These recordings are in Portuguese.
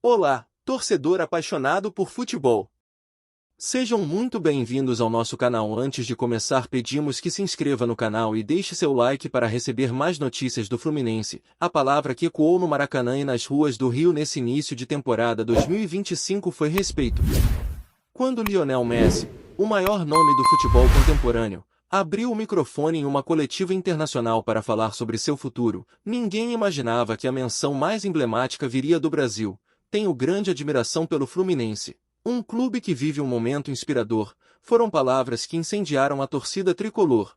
Olá, torcedor apaixonado por futebol. Sejam muito bem-vindos ao nosso canal. Antes de começar, pedimos que se inscreva no canal e deixe seu like para receber mais notícias do Fluminense, a palavra que ecoou no Maracanã e nas ruas do Rio nesse início de temporada 2025 foi respeito. Quando Lionel Messi, o maior nome do futebol contemporâneo, abriu o microfone em uma coletiva internacional para falar sobre seu futuro, ninguém imaginava que a menção mais emblemática viria do Brasil. Tenho grande admiração pelo Fluminense, um clube que vive um momento inspirador, foram palavras que incendiaram a torcida tricolor.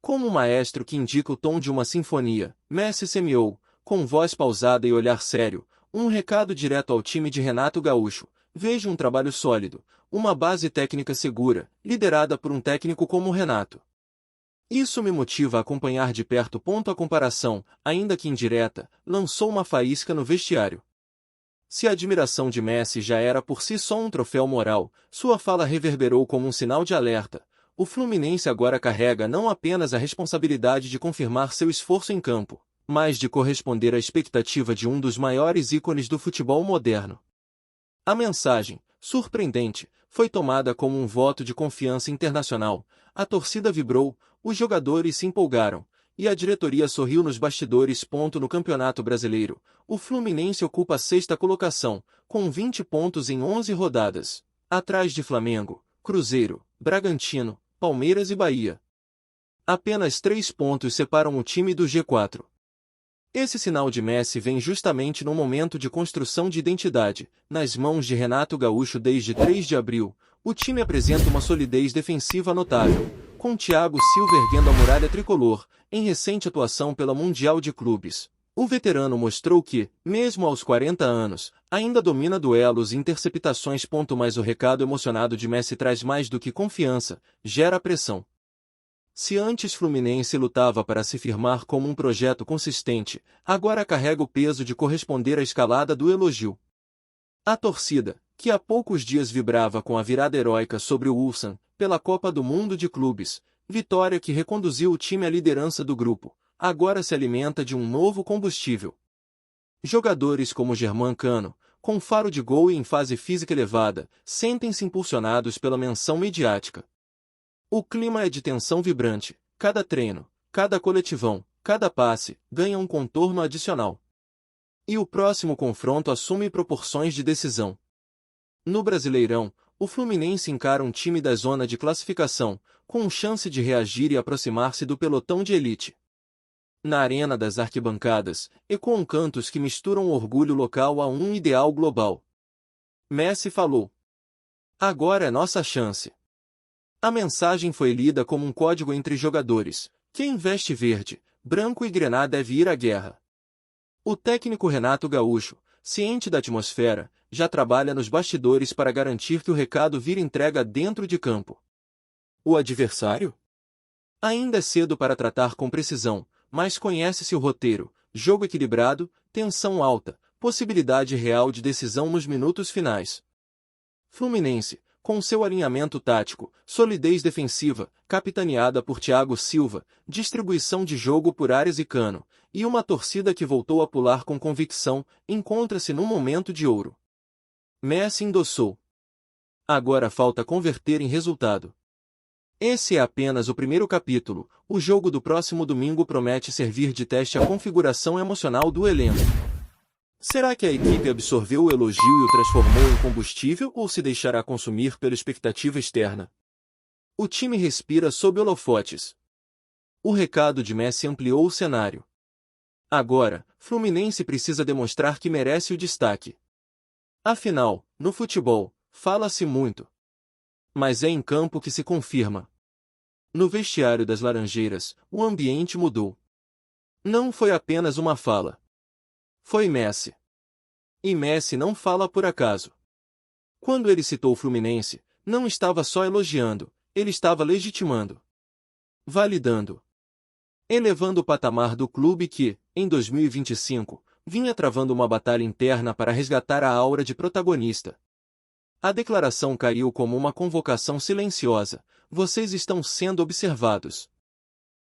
Como um maestro que indica o tom de uma sinfonia, Messi semeou, com voz pausada e olhar sério, um recado direto ao time de Renato Gaúcho: veja um trabalho sólido, uma base técnica segura, liderada por um técnico como Renato. Isso me motiva a acompanhar de perto. A comparação, ainda que indireta, lançou uma faísca no vestiário. Se a admiração de Messi já era por si só um troféu moral, sua fala reverberou como um sinal de alerta. O Fluminense agora carrega não apenas a responsabilidade de confirmar seu esforço em campo, mas de corresponder à expectativa de um dos maiores ícones do futebol moderno. A mensagem, surpreendente, foi tomada como um voto de confiança internacional. A torcida vibrou, os jogadores se empolgaram, e a diretoria sorriu nos bastidores. No Campeonato Brasileiro, o Fluminense ocupa a sexta colocação, com 20 pontos em 11 rodadas, atrás de Flamengo, Cruzeiro, Bragantino, Palmeiras e Bahia. Apenas 3 pontos separam o time do G4. Esse sinal de Messi vem justamente no momento de construção de identidade. Nas mãos de Renato Gaúcho desde 3 de abril, o time apresenta uma solidez defensiva notável, com Thiago Silva erguendo a muralha tricolor, em recente atuação pela Mundial de Clubes. O veterano mostrou que, mesmo aos 40 anos, ainda domina duelos e interceptações. Mas o recado emocionado de Messi traz mais do que confiança, gera pressão. Se antes Fluminense lutava para se firmar como um projeto consistente, agora carrega o peso de corresponder à escalada do elogio. A torcida, que há poucos dias vibrava com a virada heróica sobre o Ulsan, pela Copa do Mundo de Clubes, vitória que reconduziu o time à liderança do grupo, agora se alimenta de um novo combustível. Jogadores como Germán Cano, com faro de gol e em fase física elevada, sentem-se impulsionados pela menção midiática. O clima é de tensão vibrante, cada treino, cada coletivão, cada passe, ganha um contorno adicional. E o próximo confronto assume proporções de decisão. No Brasileirão, o Fluminense encara um time da zona de classificação, com chance de reagir e aproximar-se do pelotão de elite. Na arena das arquibancadas, ecoam cantos que misturam orgulho local a um ideal global. Messi falou: agora é nossa chance. A mensagem foi lida como um código entre jogadores: quem veste verde, branco e grená deve ir à guerra. O técnico Renato Gaúcho, ciente da atmosfera, já trabalha nos bastidores para garantir que o recado vire entrega dentro de campo. O adversário? Ainda é cedo para tratar com precisão, mas conhece-se o roteiro: jogo equilibrado, tensão alta, possibilidade real de decisão nos minutos finais. Fluminense, com seu alinhamento tático, solidez defensiva, capitaneada por Thiago Silva, distribuição de jogo por Arias e Cano, e uma torcida que voltou a pular com convicção, encontra-se num momento de ouro. Messi endossou: agora falta converter em resultado. Esse é apenas o primeiro capítulo. O jogo do próximo domingo promete servir de teste à configuração emocional do elenco. Será que a equipe absorveu o elogio e o transformou em combustível ou se deixará consumir pela expectativa externa? O time respira sob holofotes. O recado de Messi ampliou o cenário. Agora, Fluminense precisa demonstrar que merece o destaque. Afinal, no futebol, fala-se muito. Mas é em campo que se confirma. No vestiário das Laranjeiras, o ambiente mudou. Não foi apenas uma fala. Foi Messi. E Messi não fala por acaso. Quando ele citou o Fluminense, não estava só elogiando, ele estava legitimando, validando, elevando o patamar do clube que, em 2025, vinha travando uma batalha interna para resgatar a aura de protagonista. A declaração caiu como uma convocação silenciosa: vocês estão sendo observados.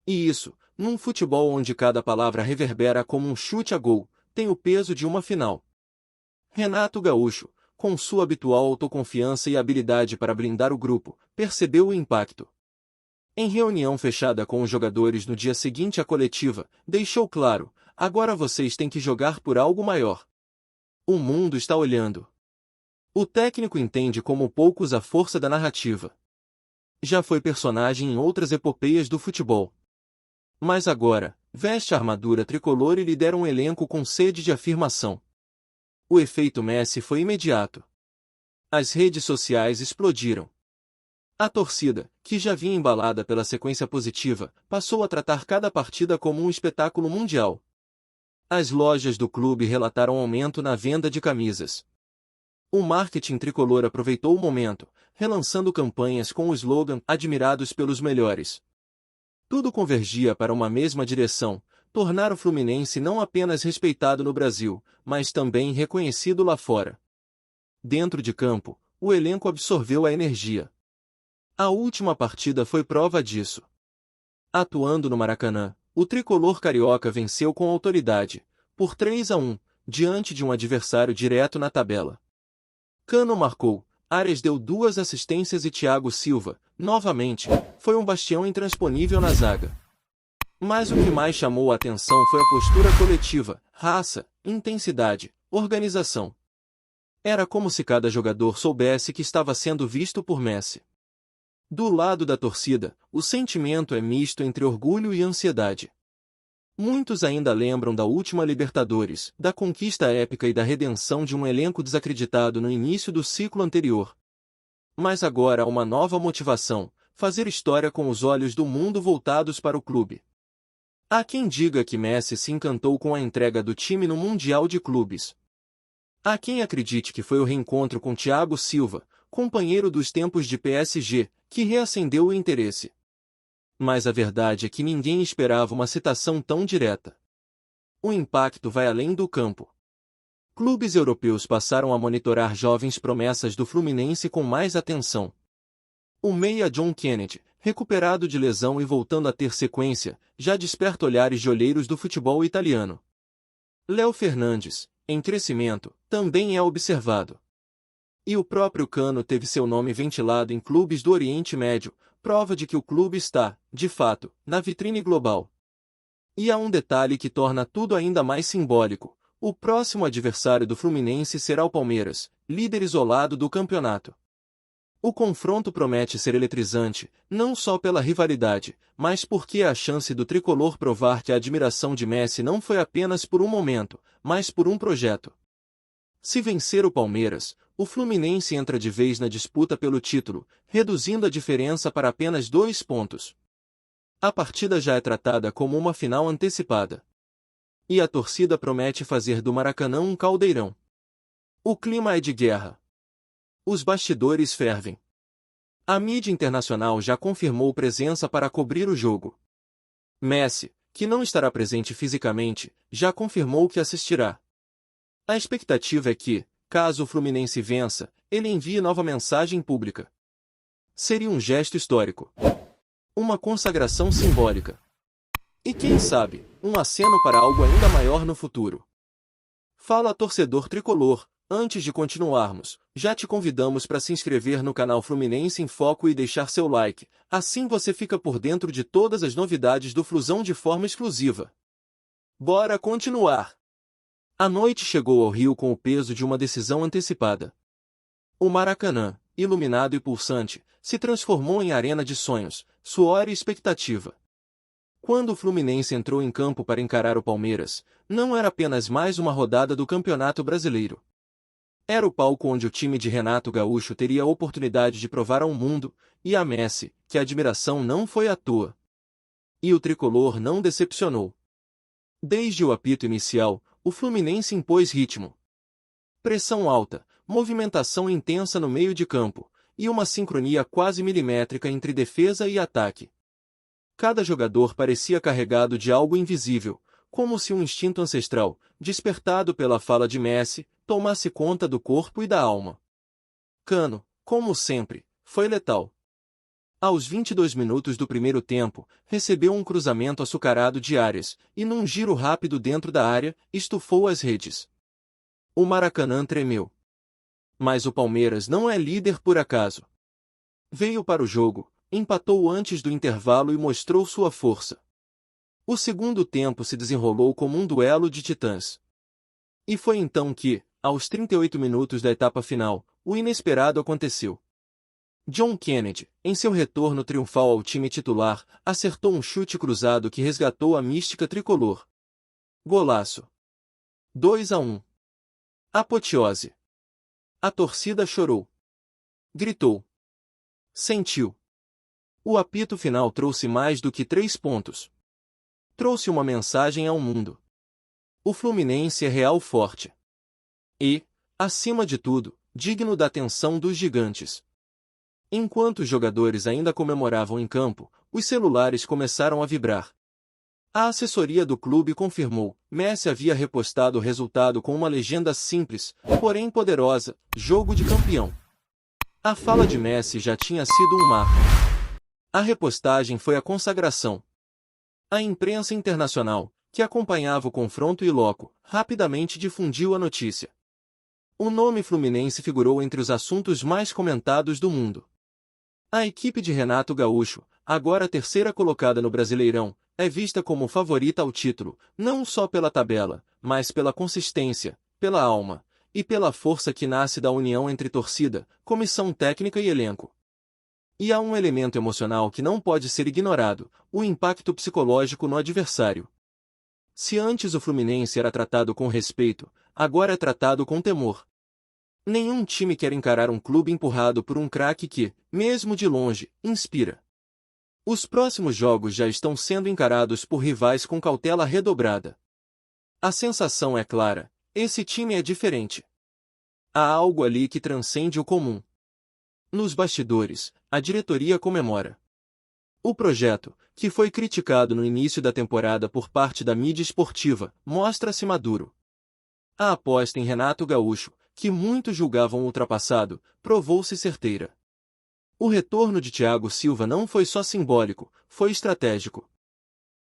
E isso, num futebol onde cada palavra reverbera como um chute a gol, tem o peso de uma final. Renato Gaúcho, com sua habitual autoconfiança e habilidade para blindar o grupo, percebeu o impacto. Em reunião fechada com os jogadores no dia seguinte à coletiva, deixou claro: agora vocês têm que jogar por algo maior. O mundo está olhando. O técnico entende como poucos a força da narrativa. Já foi personagem em outras epopeias do futebol. Mas agora, veste a armadura tricolor e lidera um elenco com sede de afirmação. O efeito Messi foi imediato. As redes sociais explodiram. A torcida, que já vinha embalada pela sequência positiva, passou a tratar cada partida como um espetáculo mundial. As lojas do clube relataram aumento na venda de camisas. O marketing tricolor aproveitou o momento, relançando campanhas com o slogan "Admirados pelos melhores". Tudo convergia para uma mesma direção: tornar o Fluminense não apenas respeitado no Brasil, mas também reconhecido lá fora. Dentro de campo, o elenco absorveu a energia. A última partida foi prova disso. Atuando no Maracanã, o tricolor carioca venceu com autoridade, por 3-1, diante de um adversário direto na tabela. Cano marcou, Arias deu 2 assistências e Thiago Silva, novamente, foi um bastião intransponível na zaga. Mas o que mais chamou a atenção foi a postura coletiva: raça, intensidade, organização. Era como se cada jogador soubesse que estava sendo visto por Messi. Do lado da torcida, o sentimento é misto entre orgulho e ansiedade. Muitos ainda lembram da última Libertadores, da conquista épica e da redenção de um elenco desacreditado no início do ciclo anterior. Mas agora há uma nova motivação: fazer história com os olhos do mundo voltados para o clube. Há quem diga que Messi se encantou com a entrega do time no Mundial de Clubes. Há quem acredite que foi o reencontro com Thiago Silva, companheiro dos tempos de PSG, que reacendeu o interesse. Mas a verdade é que ninguém esperava uma citação tão direta. O impacto vai além do campo. Clubes europeus passaram a monitorar jovens promessas do Fluminense com mais atenção. O meia John Kennedy, recuperado de lesão e voltando a ter sequência, já desperta olhares de olheiros do futebol italiano. Léo Fernandes, em crescimento, também é observado. E o próprio Cano teve seu nome ventilado em clubes do Oriente Médio, prova de que o clube está, de fato, na vitrine global. E há um detalhe que torna tudo ainda mais simbólico: o próximo adversário do Fluminense será o Palmeiras, líder isolado do campeonato. O confronto promete ser eletrizante, não só pela rivalidade, mas porque é a chance do tricolor provar que a admiração de Messi não foi apenas por um momento, mas por um projeto. Se vencer o Palmeiras, o Fluminense entra de vez na disputa pelo título, reduzindo a diferença para apenas 2 pontos. A partida já é tratada como uma final antecipada. E a torcida promete fazer do Maracanã um caldeirão. O clima é de guerra. Os bastidores fervem. A mídia internacional já confirmou presença para cobrir o jogo. Messi, que não estará presente fisicamente, já confirmou que assistirá. A expectativa é que, caso o Fluminense vença, ele envie nova mensagem pública. Seria um gesto histórico. Uma consagração simbólica. E quem sabe, um aceno para algo ainda maior no futuro. Fala torcedor tricolor, antes de continuarmos, já te convidamos para se inscrever no canal Fluminense em Foco e deixar seu like, assim você fica por dentro de todas as novidades do Flusão de forma exclusiva. Bora continuar! A noite chegou ao Rio com o peso de uma decisão antecipada. O Maracanã, iluminado e pulsante, se transformou em arena de sonhos, suor e expectativa. Quando o Fluminense entrou em campo para encarar o Palmeiras, não era apenas mais uma rodada do Campeonato Brasileiro. Era o palco onde o time de Renato Gaúcho teria a oportunidade de provar ao mundo, e a Messi, que a admiração não foi à toa. E o tricolor não decepcionou. Desde o apito inicial, o Fluminense impôs ritmo. Pressão alta, movimentação intensa no meio de campo, e uma sincronia quase milimétrica entre defesa e ataque. Cada jogador parecia carregado de algo invisível, como se um instinto ancestral, despertado pela fala de Messi, tomasse conta do corpo e da alma. Cano, como sempre, foi letal. Aos 22 minutos do primeiro tempo, recebeu um cruzamento açucarado de Arias, e num giro rápido dentro da área, estufou as redes. O Maracanã tremeu. Mas o Palmeiras não é líder por acaso. Veio para o jogo, empatou antes do intervalo e mostrou sua força. O segundo tempo se desenrolou como um duelo de titãs. E foi então que, aos 38 minutos da etapa final, o inesperado aconteceu. John Kennedy, em seu retorno triunfal ao time titular, acertou um chute cruzado que resgatou a mística tricolor. Golaço. 2-1. Apoteose. A torcida chorou. Gritou. Sentiu. O apito final trouxe mais do que 3 pontos. Trouxe uma mensagem ao mundo. O Fluminense é real forte. E, acima de tudo, digno da atenção dos gigantes. Enquanto os jogadores ainda comemoravam em campo, os celulares começaram a vibrar. A assessoria do clube confirmou, Messi havia repostado o resultado com uma legenda simples, porém poderosa, jogo de campeão. A fala de Messi já tinha sido um marco. A repostagem foi a consagração. A imprensa internacional, que acompanhava o confronto in loco, rapidamente difundiu a notícia. O nome Fluminense figurou entre os assuntos mais comentados do mundo. A equipe de Renato Gaúcho, agora terceira colocada no Brasileirão, é vista como favorita ao título, não só pela tabela, mas pela consistência, pela alma, e pela força que nasce da união entre torcida, comissão técnica e elenco. E há um elemento emocional que não pode ser ignorado, o impacto psicológico no adversário. Se antes o Fluminense era tratado com respeito, agora é tratado com temor. Nenhum time quer encarar um clube empurrado por um craque que, mesmo de longe, inspira. Os próximos jogos já estão sendo encarados por rivais com cautela redobrada. A sensação é clara, esse time é diferente. Há algo ali que transcende o comum. Nos bastidores, a diretoria comemora. O projeto, que foi criticado no início da temporada por parte da mídia esportiva, mostra-se maduro. A aposta em Renato Gaúcho, que muitos julgavam ultrapassado, provou-se certeira. O retorno de Thiago Silva não foi só simbólico, foi estratégico.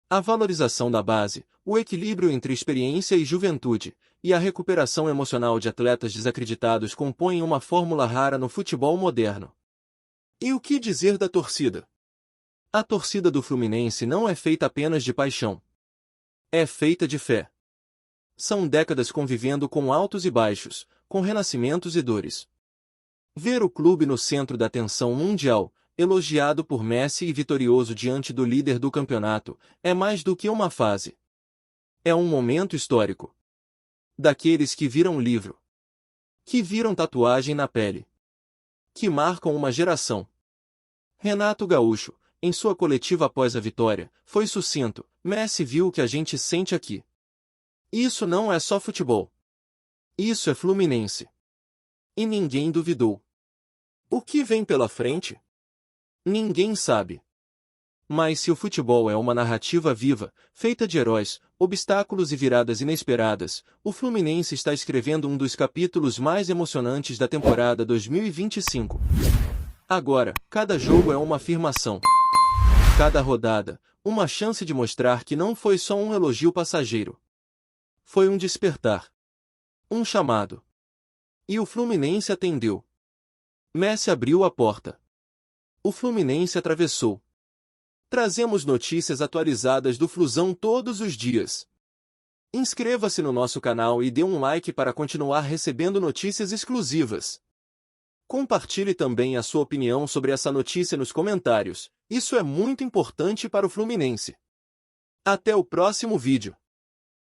A valorização da base, o equilíbrio entre experiência e juventude, e a recuperação emocional de atletas desacreditados compõem uma fórmula rara no futebol moderno. E o que dizer da torcida? A torcida do Fluminense não é feita apenas de paixão. É feita de fé. São décadas convivendo com altos e baixos, com renascimentos e dores. Ver o clube no centro da atenção mundial, elogiado por Messi e vitorioso diante do líder do campeonato, é mais do que uma fase. É um momento histórico. Daqueles que viram livro. Que viram tatuagem na pele. Que marcam uma geração. Renato Gaúcho, em sua coletiva após a vitória, foi sucinto: Messi viu o que a gente sente aqui. Isso não é só futebol. Isso é Fluminense. E ninguém duvidou. O que vem pela frente? Ninguém sabe. Mas se o futebol é uma narrativa viva, feita de heróis, obstáculos e viradas inesperadas, o Fluminense está escrevendo um dos capítulos mais emocionantes da temporada 2025. Agora, cada jogo é uma afirmação. Cada rodada, uma chance de mostrar que não foi só um elogio passageiro. Foi um despertar. Um chamado. E o Fluminense atendeu. Messi abriu a porta. O Fluminense atravessou. Trazemos notícias atualizadas do Flusão todos os dias. Inscreva-se no nosso canal e dê um like para continuar recebendo notícias exclusivas. Compartilhe também a sua opinião sobre essa notícia nos comentários, isso é muito importante para o Fluminense. Até o próximo vídeo.